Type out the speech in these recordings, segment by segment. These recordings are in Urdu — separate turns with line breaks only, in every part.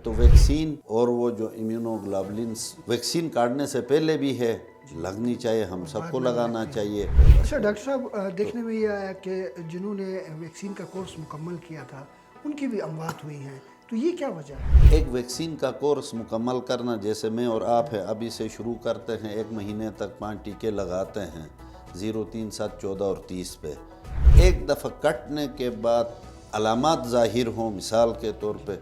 تو ویکسین اور وہ جو امیونوگلوبولنس ویکسین کاٹنے سے پہلے بھی ہے، لگنی چاہیے، ہم سب کو لگانا چاہیے۔
اچھا ڈاکٹر صاحب، دیکھنے میں یہ آیا کہ جنہوں نے ویکسین کا کورس مکمل کیا تھا ان کی بھی اموات ہوئی ہیں، تو یہ کیا وجہ ہے؟
ایک ویکسین کا کورس مکمل کرنا، جیسے میں اور آپ ہے ابھی سے شروع کرتے ہیں، 1 مہینے تک 5 ٹیکے لگاتے ہیں 0، 3، 7، 14 اور 30 پہ۔ ایک دفعہ کٹنے کے بعد علامات ظاہر ہوں مثال کے طور پہ،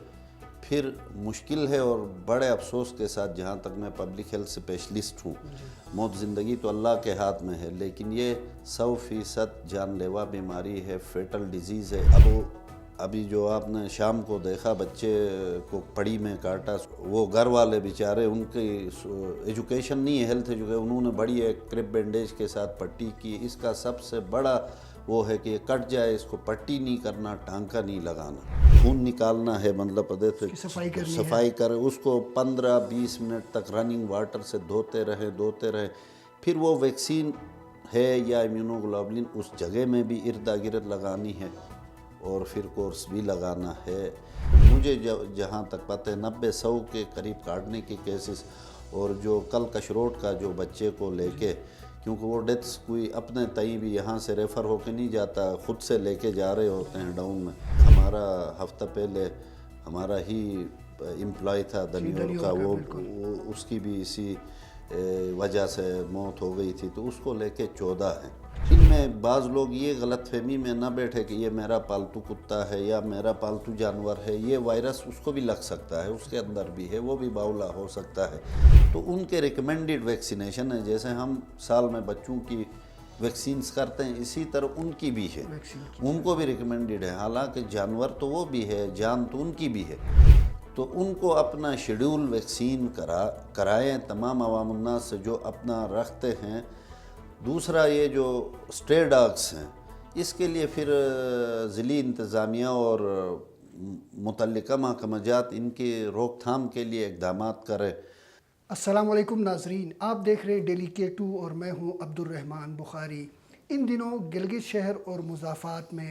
پھر مشکل ہے اور بڑے افسوس کے ساتھ، جہاں تک میں پبلک ہیلتھ اسپیشلسٹ ہوں، موت زندگی تو اللہ کے ہاتھ میں ہے، لیکن یہ 100% جان لیوا بیماری ہے، فیٹل ڈیزیز ہے۔ ابھی جو آپ نے شام کو دیکھا بچے کو پڑی میں کاٹا، وہ گھر والے بیچارے، ان کی ایجوکیشن نہیں ہے، ہیلتھ ایجوکیشن، انہوں نے بڑی ایک کرپ بینڈیج کے ساتھ پٹی کی۔ اس کا سب سے بڑا وہ ہے کہ یہ کٹ جائے، اس کو پٹی نہیں کرنا، ٹانکا نہیں لگانا، خون نکالنا ہے، مطلب صفائی کرے، اس کو 15-20 منٹ تک رننگ واٹر سے دھوتے رہے، پھر وہ ویکسین ہے یا امیونوگلوبولن اس جگہ میں بھی ارد گرد لگانی ہے، اور پھر کورس بھی لگانا ہے۔ مجھے جہاں تک پتہ ہے 90-100 کے قریب کاٹنے کے کیسز، اور جو کل کشروٹ کا جو بچے کو لے کے، کیونکہ وہ ڈیتھس کوئی اپنے تئیں بھی یہاں سے ریفر ہو کے نہیں جاتا، خود سے لے کے جا رہے ہوتے ہیں ڈاؤن میں۔ ہمارا ہفتہ پہلے ہمارا ہی امپلائی تھا دنیور کا، وہ اس کی بھی اسی وجہ سے موت ہو گئی تھی، تو اس کو لے کے 14 ہیں۔ ان میں بعض لوگ یہ غلط فہمی میں نہ بیٹھے کہ یہ میرا پالتو کتا ہے یا میرا پالتو جانور ہے، یہ وائرس اس کو بھی لگ سکتا ہے، اس کے اندر بھی ہے، وہ بھی باولا ہو سکتا ہے۔ تو ان کے ریکمینڈڈ ویکسینیشن ہے، جیسے ہم سال میں بچوں کی ویکسینز کرتے ہیں، اسی طرح ان کی بھی ہے، ان کو بھی ریکمینڈڈ ہے، حالانکہ جانور تو وہ بھی ہے، جان تو ان کی بھی ہے، تو ان کو اپنا شیڈول ویکسین کرائیں تمام عوام الناس سے جو اپنا رکھتے ہیں۔ دوسرا یہ جو اسٹرے ڈاگس ہیں، اس کے لیے پھر ضلعی انتظامیہ اور متعلقہ محکمہ جات ان کی روک تھام کے لیے اقدامات کرے۔
السلام علیکم ناظرین، آپ دیکھ رہے ہیں ڈیلی K2 اور میں ہوں عبد الرحمن بخاری۔ ان دنوں گلگت شہر اور مضافات میں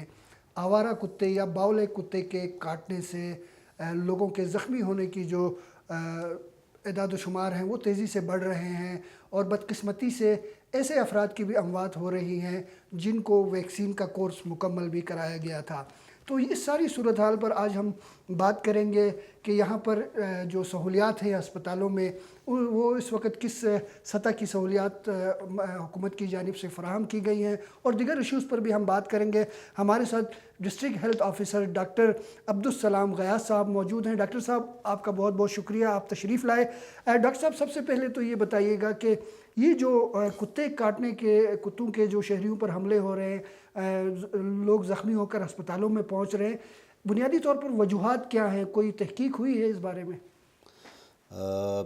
آوارہ کتے یا باولے کتے کے کاٹنے سے لوگوں کے زخمی ہونے کی جو اعداد و شمار ہیں وہ تیزی سے بڑھ رہے ہیں، اور بدقسمتی سے ایسے افراد کی بھی اموات ہو رہی ہیں جن کو ویکسین کا کورس مکمل بھی کرایا گیا تھا۔ تو اس ساری صورتحال پر آج ہم بات کریں گے کہ یہاں پر جو سہولیات ہیں ہسپتالوں میں، وہ اس وقت کس سطح کی سہولیات حکومت کی جانب سے فراہم کی گئی ہیں، اور دیگر ایشوز پر بھی ہم بات کریں گے۔ ہمارے ساتھ district health officer doctor Abdussalam Ghias صاحب موجود ہیں۔ ڈاکٹر صاحب، آپ کا بہت بہت شکریہ، آپ تشریف لائے۔ ڈاکٹر صاحب، سب سے پہلے تو یہ بتائیے گا کہ یہ جو کتے کاٹنے کے، کتوں کے جو شہریوں پر حملے ہو رہے ہیں، لوگ زخمی ہو کر ہسپتالوں میں پہنچ رہے ہیں، بنیادی طور پر وجوہات کیا ہیں؟ کوئی تحقیق ہوئی ہے اس بارے میں؟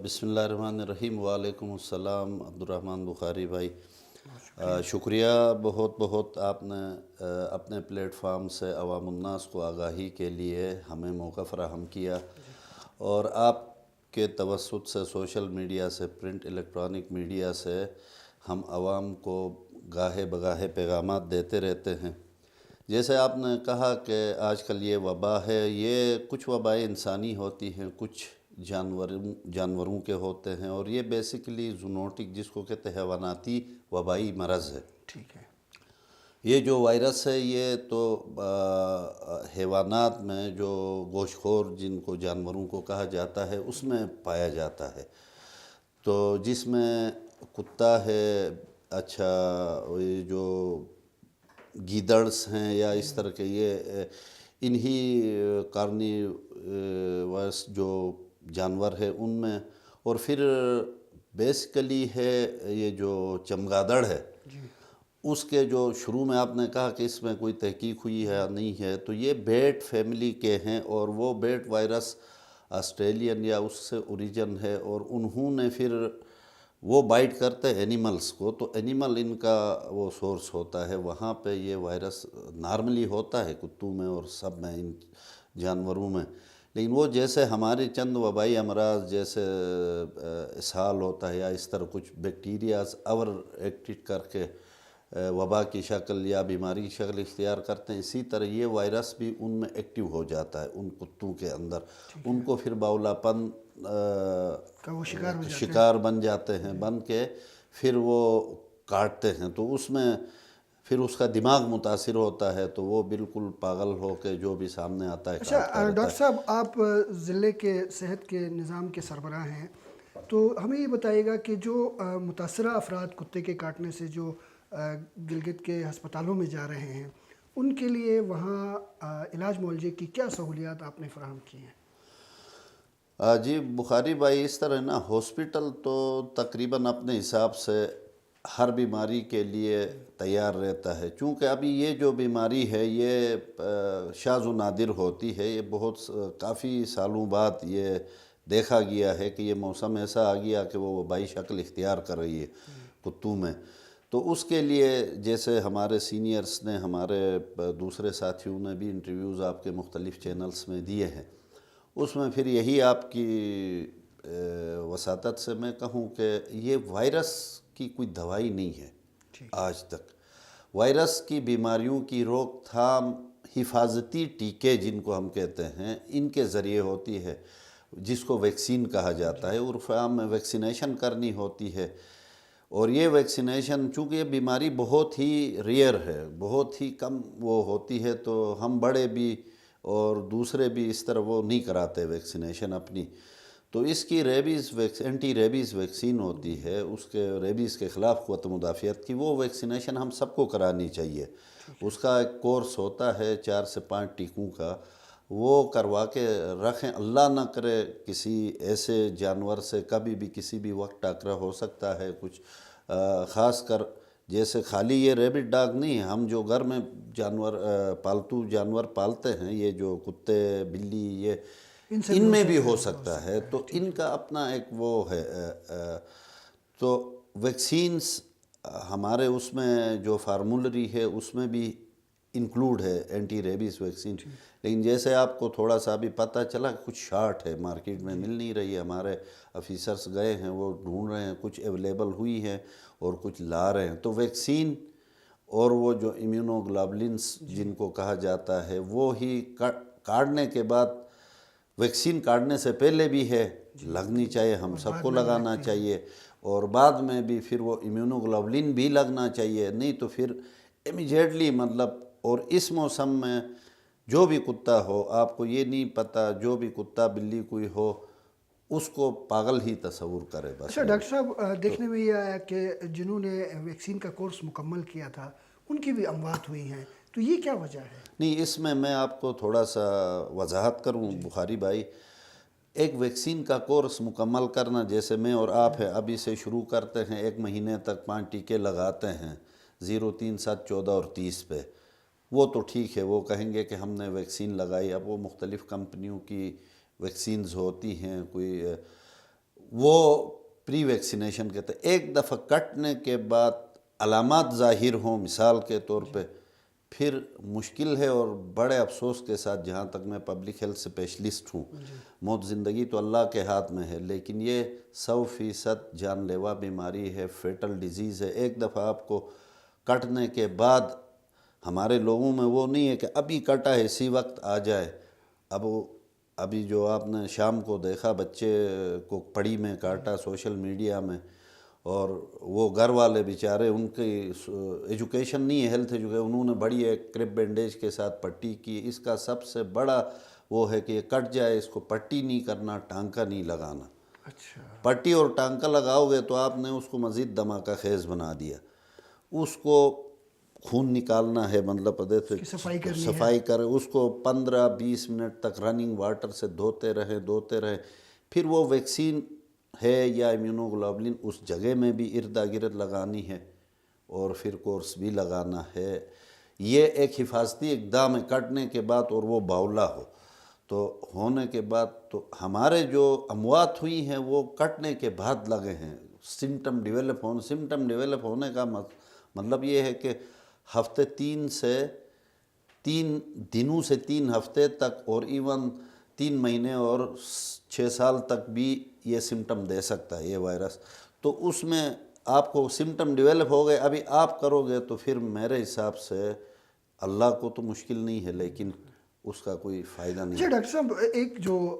بسم اللہ الرحمن الرحیم۔ وعلیکم السلام عبد الرحمن بخاری بھائی، شکریہ بہت آپ نے اپنے پلیٹ فارم سے عوام الناس کو آگاہی کے لیے ہمیں موقع فراہم کیا، اور آپ کے توسط سے سوشل میڈیا سے، پرنٹ الیکٹرانک میڈیا سے ہم عوام کو گاہے بگاہے پیغامات دیتے رہتے ہیں۔ جیسے آپ نے کہا کہ آج کل یہ وبا ہے، یہ کچھ وبائیں انسانی ہوتی ہیں، کچھ جانوروں کے ہوتے ہیں، اور یہ بیسیکلی زونوٹک، جس کو کہتے ہیں حیواناتی وبائی مرض ہے۔
ٹھیک ہے۔
یہ جو وائرس ہے یہ تو حیوانات میں جو گوشت خور جن کو جانوروں کو کہا جاتا ہے اس میں پایا جاتا ہے، تو جس میں کتا ہے، اچھا یہ جو گیدڑس ہیں یا اس طرح کے، یہ انہی کارنیورس جو جانور ہے ان میں، اور پھر بیسیکلی ہے یہ جو چمگادڑ ہے، اس کے جو شروع میں آپ نے کہا کہ اس میں کوئی تحقیق ہوئی ہے یا نہیں ہے، تو یہ بیٹ فیملی کے ہیں، اور وہ بیٹ وائرس آسٹریلین یا اس سے اوریجن ہے، اور انہوں نے پھر وہ بائٹ کرتے ہیں اینیملز کو، تو اینیمل ان کا وہ سورس ہوتا ہے، وہاں پہ یہ وائرس نارملی ہوتا ہے کتوں میں اور سب میں، ان جانوروں میں، لیکن وہ جیسے ہمارے چند وبائی امراض جیسے اسہال ہوتا ہے یا اس طرح کچھ بیکٹیریاز اوور ایکٹیٹ کر کے وبا کی شکل یا بیماری کی شکل اختیار کرتے ہیں، اسی طرح یہ وائرس بھی ان میں ایکٹیو ہو جاتا ہے ان کتوں کے اندر، ان کو پھر باولا پن
کا وہ شکار ہو جاتے ہیں،
شکار بن جاتے ہیں، بن کے پھر وہ کاٹتے ہیں، تو اس میں پھر اس کا دماغ متاثر ہوتا ہے، تو وہ بالکل پاگل ہو کے جو بھی سامنے آتا ہے کاٹتا
اچھا
رہتا
ڈاکٹر
ہے۔
صاحب، آپ ضلع کے صحت کے نظام کے سربراہ ہیں، تو ہمیں یہ بتائیے گا کہ جو متاثرہ افراد کتے کے کاٹنے سے جو گلگت کے ہسپتالوں میں جا رہے ہیں، ان کے لیے وہاں علاج معالجے کی کیا سہولیات آپ نے فراہم کی ہیں؟
جی بخاری بھائی، اس طرح نا ہاسپٹل تو تقریباً اپنے حساب سے ہر بیماری کے لیے تیار رہتا ہے، چونکہ ابھی یہ جو بیماری ہے یہ شاذ و نادر ہوتی ہے، یہ بہت کافی سالوں بعد یہ دیکھا گیا ہے کہ یہ موسم ایسا آ گیا کہ وہ وبائی شکل اختیار کر رہی ہے کتوں میں، تو اس کے لیے جیسے ہمارے سینئرز نے، ہمارے دوسرے ساتھیوں نے بھی انٹرویوز آپ کے مختلف چینلز میں دیے ہیں، اس میں پھر یہی آپ کی وساطت سے میں کہوں کہ یہ وائرس کی کوئی دوائی نہیں ہے آج تک۔ وائرس کی بیماریوں کی روک تھام حفاظتی ٹیکے جن کو ہم کہتے ہیں، ان کے ذریعے ہوتی ہے، جس کو ویکسین کہا جاتا ہے، عرف عام میں ویکسینیشن کرنی ہوتی ہے، اور یہ ویکسینیشن چونکہ یہ بیماری بہت ہی ریئر ہے، بہت ہی کم وہ ہوتی ہے، تو ہم بڑے بھی اور دوسرے بھی اس طرح وہ نہیں کراتے ویکسینیشن اپنی، تو اس کی اینٹی ریبیز ویکسین ہوتی ہے، اس کے ریبیز کے خلاف قوت مدافعت کی، وہ ویکسینیشن ہم سب کو کرانی چاہیے۔ اس کا ایک کورس ہوتا ہے 4 سے 5 ٹیکوں کا، وہ کروا کے رکھیں، اللہ نہ کرے کسی ایسے جانور سے کبھی بھی کسی بھی وقت ٹاکرا ہو سکتا ہے کچھ، خاص کر جیسے خالی یہ ریبٹ ڈاگ نہیں ہے، ہم جو گھر میں جانور پالتو جانور پالتے ہیں، یہ جو کتے بلی، یہ ان میں بھی ہو سکتا ہے، تو ان کا اپنا ایک وہ ہے، تو ویکسینز ہمارے اس میں جو فارمولری ہے اس میں بھی انکلوڈ ہے اینٹی ریبیز ویکسین، لیکن جیسے آپ کو تھوڑا سا بھی پتہ چلا کچھ شارٹ ہے، مارکیٹ میں مل نہیں رہی ہے، ہمارے آفیسرز گئے ہیں، وہ ڈھونڈ رہے ہیں، کچھ اویلیبل ہوئی ہے اور کچھ لا رہے ہیں، تو ویکسین اور وہ جو امیونو گلوبولنس جن کو کہا جاتا ہے، وہ ہی کاٹنے کے بعد، ویکسین کاٹنے سے پہلے بھی ہے، لگنی چاہیے، ہم سب کو لگانا چاہیے، اور بعد میں بھی پھر وہ امیونو گلوبولن بھی لگنا چاہیے، نہیں تو پھر امیجیٹلی مطلب، اور اس موسم میں جو بھی کتا ہو، آپ کو یہ نہیں پتہ، جو بھی کتا بلی کوئی ہو، اس کو پاگل ہی تصور کرے بس۔
اچھا ڈاکٹر صاحب، دیکھنے میں یہ آیا کہ جنہوں نے ویکسین کا کورس مکمل کیا تھا ان کی بھی اموات ہوئی ہیں، تو یہ کیا وجہ ہے؟
نہیں، اس میں آپ کو تھوڑا سا وضاحت کروں بخاری بھائی، ایک ویکسین کا کورس مکمل کرنا، جیسے میں اور آپ ہے ابھی سے شروع کرتے ہیں، 1 مہینے تک 5 ٹیکے لگاتے ہیں 0، 3، 7، 14 اور 30 پہ، وہ تو ٹھیک ہے، وہ کہیں گے کہ ہم نے ویکسین لگائی، اب وہ مختلف کمپنیوں کی ویکسینز ہوتی ہیں، کوئی وہ پری ویکسینیشن کہتے ہیں، ایک دفعہ کٹنے کے بعد علامات ظاہر ہوں مثال کے طور پہ، پھر مشکل ہے، اور بڑے افسوس کے ساتھ، جہاں تک میں پبلک ہیلتھ اسپیشلسٹ ہوں، موت زندگی تو اللہ کے ہاتھ میں ہے، لیکن یہ 100% جان لیوا بیماری ہے، فیٹل ڈیزیز ہے، ایک دفعہ آپ کو کٹنے کے بعد، ہمارے لوگوں میں وہ نہیں ہے کہ ابھی کٹا ہے اسی وقت آ جائے، ابھی جو آپ نے شام کو دیکھا بچے کو پڑی میں کاٹا سوشل میڈیا میں، اور وہ گھر والے بیچارے، ان کی ایجوکیشن نہیں ہے، ہیلتھ ایجوکیشن، انہوں نے بڑی ایک کرپ بینڈیج کے ساتھ پٹی کی، اس کا سب سے بڑا وہ ہے کہ یہ کٹ جائے، اس کو پٹی نہیں کرنا، ٹانکا نہیں لگانا۔
اچھا،
پٹی اور ٹانکا لگاؤ گے تو آپ نے اس کو مزید دھماکہ خیز بنا دیا، اس کو خون نکالنا ہے، مطلب صفائی کرے، اس کو 15-20 منٹ تک رننگ واٹر سے دھوتے رہے، پھر وہ ویکسین ہے یا امیونو گلوبولن اس جگہ میں بھی ارد گرد لگانی ہے، اور پھر کورس بھی لگانا ہے۔ یہ ایک حفاظتی اقدام ہے کٹنے کے بعد، اور وہ باولا ہو تو ہونے کے بعد، تو ہمارے جو اموات ہوئی ہیں وہ کٹنے کے بعد لگے ہیں، سمٹم ڈیولپ ہونے کا مطلب یہ ہے کہ ہفتے 3 دنوں سے 3 ہفتے تک، اور ایون 3 مہینے اور 6 سال تک بھی یہ سمٹم دے سکتا ہے یہ وائرس، تو اس میں آپ کو سمٹم ڈیولپ ہو گئے، ابھی آپ کرو گے تو پھر میرے حساب سے اللہ کو تو مشکل نہیں ہے لیکن اس کا کوئی فائدہ نہیں
اچھا
ہے۔
ڈاکٹر صاحب، ایک جو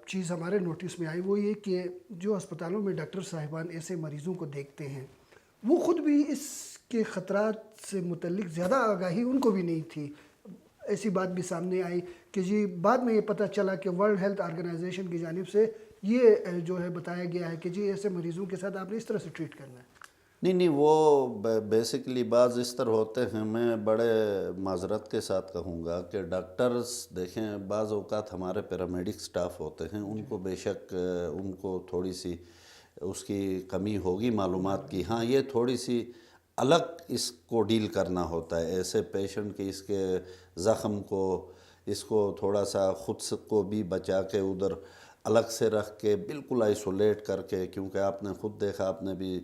چیز ہمارے نوٹس میں آئی وہ یہ کہ جو اسپتالوں میں ڈاکٹر صاحبان ایسے مریضوں کو دیکھتے ہیں وہ خود بھی اس کے خطرات سے متعلق زیادہ آگاہی ان کو بھی نہیں تھی۔ ایسی بات بھی سامنے آئی کہ جی بعد میں یہ پتہ چلا کہ ورلڈ ہیلتھ آرگنائزیشن کی جانب سے یہ جو ہے بتایا گیا ہے کہ جی ایسے مریضوں کے ساتھ آپ نے اس طرح سے ٹریٹ کرنا ہے۔
نہیں وہ بیسیکلی بعض اس طرح ہوتے ہیں، میں بڑے معذرت کے ساتھ کہوں گا کہ ڈاکٹرز دیکھیں بعض اوقات ہمارے پیرامیڈک سٹاف ہوتے ہیں، ان کو بے شک ان کو تھوڑی سی اس کی کمی ہوگی معلومات کی، ہاں یہ تھوڑی سی الگ اس کو ڈیل کرنا ہوتا ہے ایسے پیشنٹ کے، اس کے زخم کو، اس کو تھوڑا سا خود کو بھی بچا کے ادھر الگ سے رکھ کے بالکل آئسولیٹ کر کے، کیونکہ آپ نے خود دیکھا، آپ نے بھی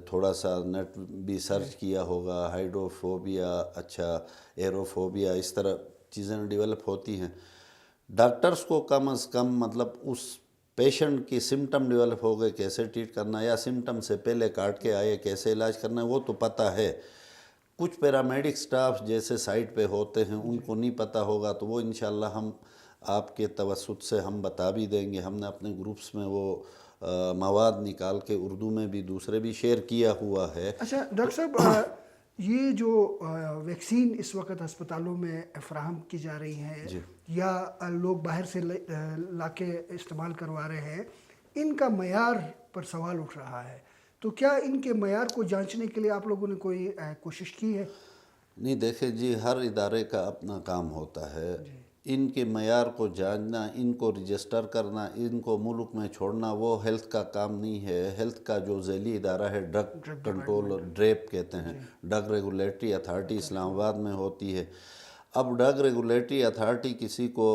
تھوڑا سا نیٹ بھی سرچ کیا ہوگا، ہائیڈروفوبیا، اچھا ایروفوبیا، اس طرح چیزیں ڈیولپ ہوتی ہیں۔ ڈاکٹرز کو کم از کم مطلب اس پیشنٹ کی سمٹم ڈیولپ ہو گئے کیسے ٹریٹ کرنا ہے، یا سمٹم سے پہلے کاٹ کے آئے کیسے علاج کرنا ہے وہ تو پتہ ہے۔ کچھ پیرامیڈک سٹاف جیسے سائٹ پہ ہوتے ہیں ان کو نہیں پتہ ہوگا تو وہ انشاءاللہ ہم آپ کے توسط سے ہم بتا بھی دیں گے۔ ہم نے اپنے گروپس میں وہ مواد نکال کے اردو میں بھی دوسرے بھی شیئر کیا ہوا ہے۔
اچھا ڈاکٹر صاحب، یہ جو ویکسین اس وقت ہسپتالوں میں فراہم کی جا رہی ہیں یا لوگ باہر سے لا کے استعمال کروا رہے ہیں، ان کا معیار پر سوال اٹھ رہا ہے، تو کیا ان کے معیار کو جانچنے کے لیے آپ لوگوں نے کوئی کوشش کی ہے؟
نہیں دیکھیں جی، ہر ادارے کا اپنا کام ہوتا ہے، ان کے معیار کو جاننا، ان کو رجسٹر کرنا، ان کو ملک میں چھوڑنا وہ ہیلتھ کا کام نہیں ہے۔ ہیلتھ کا جو ذیلی ادارہ ہے ڈرگ کنٹرول، ڈریپ کہتے ہیں، ڈرگ ریگولیٹری اتھارٹی اسلام آباد میں ہوتی ہے۔ اب ڈرگ ریگولیٹری اتھارٹی کسی کو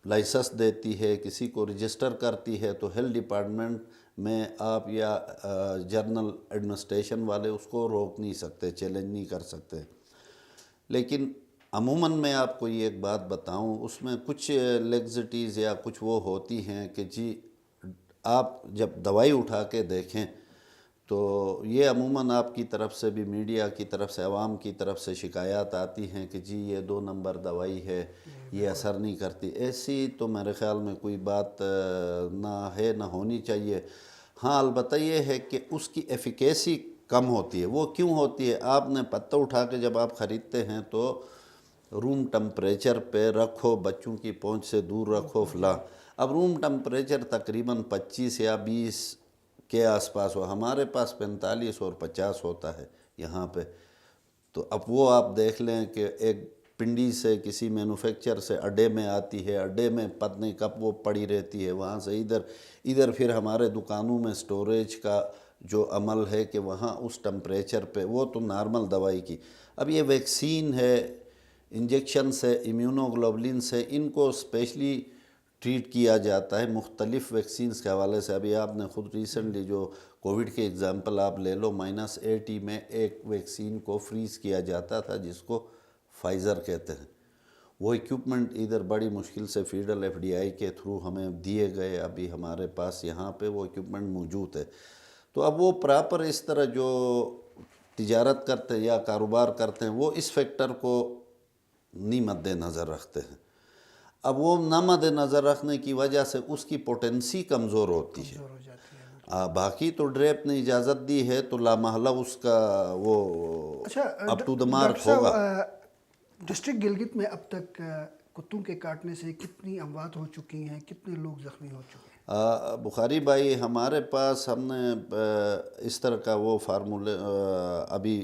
لائسنس دیتی ہے، کسی کو رجسٹر کرتی ہے، تو ہیلتھ ڈپارٹمنٹ میں آپ یا جنرل ایڈمنسٹریشن والے اس کو روک نہیں سکتے، چیلنج نہیں کر سکتے۔ لیکن عموماً میں آپ کو یہ ایک بات بتاؤں، اس میں کچھ لیگزٹیز یا کچھ وہ ہوتی ہیں کہ جی آپ جب دوائی اٹھا کے دیکھیں تو یہ عموماً آپ کی طرف سے بھی، میڈیا کی طرف سے، عوام کی طرف سے شکایات آتی ہیں کہ جی یہ 2 نمبر دوائی ہے، یہ اثر نہیں کرتی۔ ایسی تو میرے خیال میں کوئی بات نہ ہے، نہ ہونی چاہیے۔ ہاں البتہ یہ ہے کہ اس کی ایفیکیسی کم ہوتی ہے۔ وہ کیوں ہوتی ہے؟ آپ نے پتہ اٹھا کے جب آپ خریدتے ہیں تو روم ٹمپریچر پہ رکھو، بچوں کی پہنچ سے دور رکھو فلاں۔ اب روم ٹمپریچر تقریباً 25 یا 20 کے آس پاس ہو، ہمارے پاس 45 اور 50 ہوتا ہے یہاں پہ۔ تو اب وہ آپ دیکھ لیں کہ ایک پنڈی سے کسی مینوفیکچر سے اڈے میں آتی ہے، اڈے میں پتہ نہیں کب وہ پڑی رہتی ہے، وہاں سے ادھر پھر ہمارے دکانوں میں سٹوریج کا جو عمل ہے کہ وہاں اس ٹمپریچر پہ، وہ تو نارمل دوائی کی۔ اب یہ ویکسین ہے، انجیکشن سے، امیونوگلوبولن سے، ان کو اسپیشلی ٹریٹ کیا جاتا ہے مختلف ویکسینز کے حوالے سے۔ ابھی آپ نے خود ریسنٹلی جو کووڈ کے اگزامپل آپ لے لو، -80 میں ایک ویکسین کو فریز کیا جاتا تھا جس کو فائزر کہتے ہیں۔ وہ ایکوپمنٹ ادھر بڑی مشکل سے فیڈرل FDI کے تھرو ہمیں دیے گئے، ابھی ہمارے پاس یہاں پہ وہ ایکوپمنٹ موجود ہے۔ تو اب وہ پراپر اس طرح جو تجارت کرتے ہیں یا کاروبار کرتے ہیں وہ اس فیکٹر کو نہیں مد نظر رکھتے ہیں۔ اب وہ نہ مد نظر رکھنے کی وجہ سے اس کی پوٹنسی کمزور ہوتی ہے۔ باقی تو ڈریپ نے اجازت دی ہے تو لامحالہ اس کا وہ اپ ٹو دا مارک ہوگا۔
ڈسٹرکٹ گلگت میں اب تک کتوں کے کاٹنے سے کتنی اموات ہو چکی ہیں، کتنے لوگ زخمی ہو چکے ہیں؟
بخاری بھائی، ہمارے پاس ہم نے اس طرح کا وہ فارمولے ابھی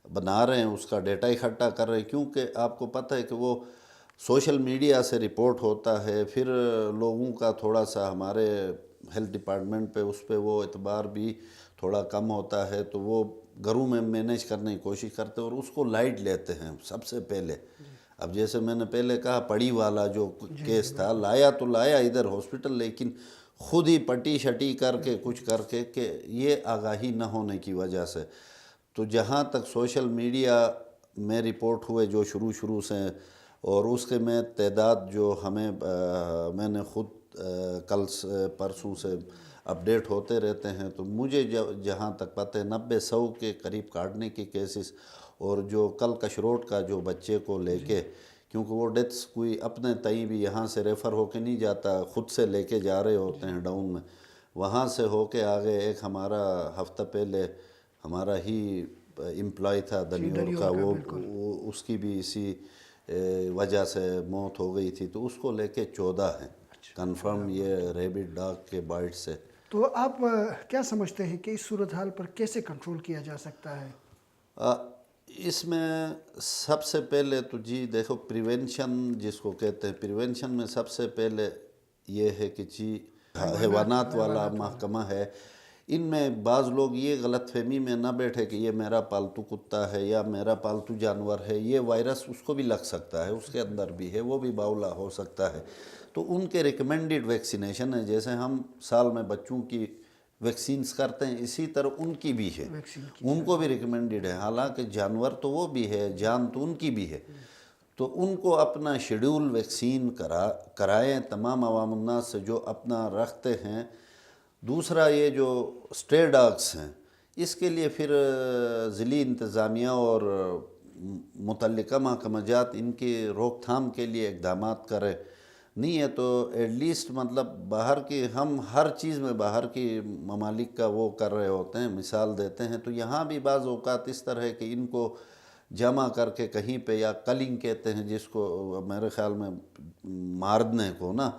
بنا رہے ہیں، اس کا ڈیٹا اکٹھا کر رہے ہیں، کیونکہ آپ کو پتہ ہے کہ وہ سوشل میڈیا سے رپورٹ ہوتا ہے، پھر لوگوں کا تھوڑا سا ہمارے ہیلتھ ڈپارٹمنٹ پہ اس پہ وہ اعتبار بھی تھوڑا کم ہوتا ہے، تو وہ گھروں میں مینیج کرنے کی کوشش کرتے ہیں اور اس کو لائٹ لیتے ہیں سب سے پہلے۔ اب جیسے میں نے پہلے کہا پڑی والا جو کیس تھا، لایا تو لایا ادھر ہاسپٹل، لیکن خود ہی پٹی شٹی کر کے کچھ کر کے کہ یہ آگاہی نہ ہونے کی وجہ سے۔ تو جہاں تک سوشل میڈیا میں رپورٹ ہوئے جو شروع سے، اور اس کے میں تعداد جو میں نے خود کل پرسوں سے اپڈیٹ ہوتے رہتے ہیں، تو مجھے جہاں تک پتہ ہے 90-100 کے قریب کاٹنے کی کیسز، اور جو کل کشروٹ کا جو بچے کو لے کے، کیونکہ وہ ڈیتھس کوئی اپنے تئیں بھی یہاں سے ریفر ہو کے نہیں جاتا، خود سے لے کے جا رہے ہوتے ہیں ڈاؤن میں، وہاں سے ہو کے آگے ایک ہمارا ہفتہ پہلے ہمارا ہی امپلائی تھا دنیور کا، وہ اس کی بھی اسی وجہ سے موت ہو گئی تھی، تو اس کو لے کے 14 ہیں کنفرم یہ ریبٹ ڈاگ کے بائٹ سے۔
تو آپ کیا سمجھتے ہیں کہ اس صورتحال پر کیسے کنٹرول کیا جا سکتا ہے؟
اس میں سب سے پہلے تو جی دیکھو پریونشن جس کو کہتے ہیں، پریونشن میں سب سے پہلے یہ ہے کہ جی حیوانات والا محکمہ ہے، ان میں بعض لوگ یہ غلط فہمی میں نہ بیٹھے کہ یہ میرا پالتو کتا ہے یا میرا پالتو جانور ہے، یہ وائرس اس کو بھی لگ سکتا ہے، اس کے اندر بھی ہے، وہ بھی باولا ہو سکتا ہے، تو ان کے ریکمینڈڈ ویکسینیشن ہے، جیسے ہم سال میں بچوں کی ویکسینز کرتے ہیں اسی طرح ان کی بھی ہے، ان کو بھی ریکمینڈڈ ہے، حالانکہ جانور تو وہ بھی ہے، جان تو ان کی بھی ہے، تو ان کو اپنا شیڈول ویکسین کرائیں تمام عوام الناس سے جو اپنا رکھتے ہیں۔ دوسرا یہ جو اسٹرے ڈاگس ہیں اس کے لیے پھر ضلعی انتظامیہ اور متعلقہ محکمہ جات ان کی روک تھام کے لیے اقدامات کرے، نہیں ہے تو ایٹ لیسٹ مطلب باہر کی ہم ہر چیز میں باہر کی ممالک کا وہ کر رہے ہوتے ہیں، مثال دیتے ہیں، تو یہاں بھی بعض اوقات اس طرح ہے کہ ان کو جمع کر کے کہیں پہ، یا کلنگ کہتے ہیں جس کو میرے خیال میں ماردنے کو نا،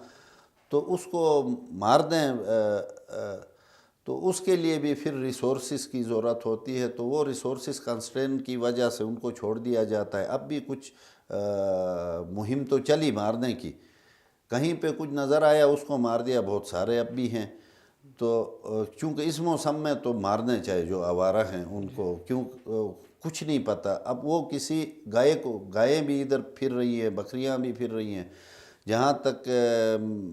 تو اس کو مار دیں، تو اس کے لیے بھی پھر ریسورسز کی ضرورت ہوتی ہے، تو وہ ریسورسز کنسٹرین کی وجہ سے ان کو چھوڑ دیا جاتا ہے۔ اب بھی کچھ مہم تو چلی مارنے کی، کہیں پہ کچھ نظر آیا اس کو مار دیا، بہت سارے اب بھی ہیں، تو چونکہ اس موسم میں تو مارنے چاہیے جو آوارہ ہیں ان کو، کیوں کچھ نہیں پتہ، اب وہ کسی گائے بھی ادھر پھر رہی ہیں، بکریاں بھی پھر رہی ہیں، جہاں تک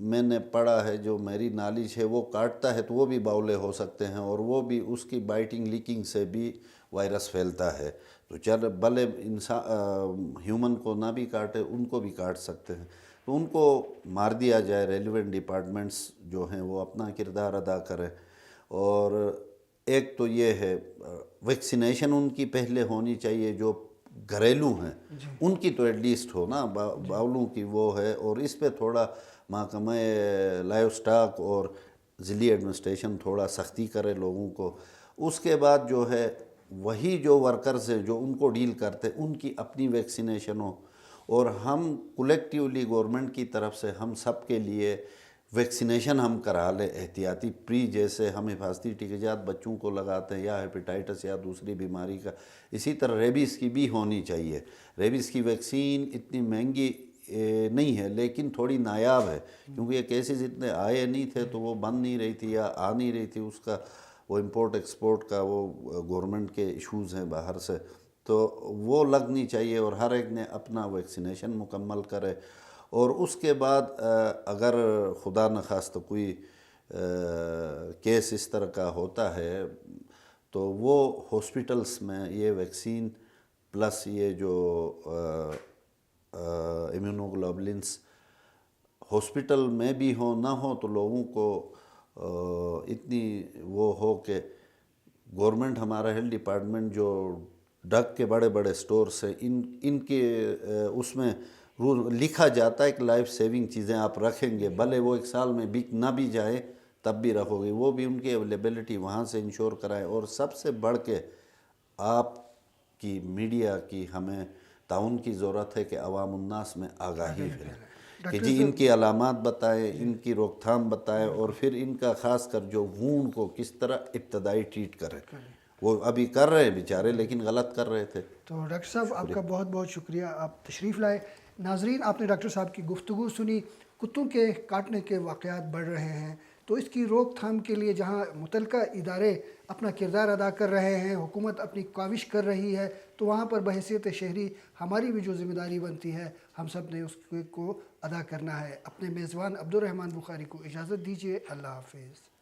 میں نے پڑھا ہے، جو میری نالج ہے، وہ کاٹتا ہے تو وہ بھی باولے ہو سکتے ہیں، اور وہ بھی اس کی بائٹنگ لیکنگ سے بھی وائرس پھیلتا ہے، تو چل بھلے انسان ہیومن کو نہ بھی کاٹے، ان کو بھی کاٹ سکتے ہیں، تو ان کو مار دیا جائے، ریلیونٹ ڈپارٹمنٹس جو ہیں وہ اپنا کردار ادا کریں۔ اور ایک تو یہ ہے ویکسینیشن ان کی پہلے ہونی چاہیے، جو گھریلو ہیں ان کی تو ایٹ لیسٹ ہو نا، باولوں کی وہ ہے، اور اس پہ تھوڑا محکمہ لائیو سٹاک اور ضلعی ایڈمنسٹریشن تھوڑا سختی کرے لوگوں کو۔ اس کے بعد جو ہے وہی جو ورکرز ہیں جو ان کو ڈیل کرتے ان کی اپنی ویکسینیشن ہو، اور ہم کولیکٹیولی گورنمنٹ کی طرف سے ہم سب کے لیے ویکسینیشن ہم کرا لیں احتیاطی پری، جیسے ہم حفاظتی ٹیکے بچوں کو لگاتے ہیں یا ہیپیٹائٹس یا دوسری بیماری کا، اسی طرح ریبیز کی بھی ہونی چاہیے۔ ریبیز کی ویکسین اتنی مہنگی نہیں ہے لیکن تھوڑی نایاب ہے، کیونکہ یہ کیسز اتنے آئے نہیں تھے تو وہ بن نہیں رہی تھی یا آ نہیں رہی تھی، اس کا وہ امپورٹ ایکسپورٹ کا وہ گورنمنٹ کے ایشوز ہیں باہر سے، تو وہ لگنی چاہیے، اور ہر ایک نے اپنا ویکسینیشن مکمل کرے۔ اور اس کے بعد اگر خدا نخواستہ کوئی کیس اس طرح کا ہوتا ہے تو وہ ہاسپٹلس میں یہ ویکسین پلس یہ جو امیونوگلوبولنس ہاسپٹل میں بھی ہو نہ ہو، تو لوگوں کو اتنی وہ ہو کہ گورنمنٹ ہمارا ہیلتھ ڈپارٹمنٹ جو ڈرگ کے بڑے بڑے سٹورز ہیں ان کے اس میں لکھا جاتا ہے کہ لائف سیونگ چیزیں آپ رکھیں گے، بھلے وہ ایک سال میں بک نہ بھی جائے تب بھی رکھو گے، وہ بھی ان کی اویلیبلٹی وہاں سے انشور کرائیں۔ اور سب سے بڑھ کے آپ کی میڈیا کی ہمیں تعاون کی ضرورت ہے کہ عوام الناس میں آگاہی پھیلائیں، کہ جی ان کی علامات بتائیں، ان کی روک تھام بتائیں، اور پھر ان کا خاص کر جو وونڈ کو کس طرح ابتدائی ٹریٹ کریں۔ وہ ابھی کر رہے ہیں بیچارے لیکن غلط کر رہے تھے۔
تو ڈاکٹر صاحب آپ کا بہت بہت شکریہ، آپ تشریف لائے۔ ناظرین آپ نے ڈاکٹر صاحب کی گفتگو سنی، کتوں کے کاٹنے کے واقعات بڑھ رہے ہیں، تو اس کی روک تھام کے لیے جہاں متعلقہ ادارے اپنا کردار ادا کر رہے ہیں، حکومت اپنی کاوش کر رہی ہے، تو وہاں پر بحیثیت شہری ہماری بھی جو ذمہ داری بنتی ہے ہم سب نے اس کو ادا کرنا ہے۔ اپنے میزبان عبدالرحمن بخاری کو اجازت دیجیے، اللہ حافظ۔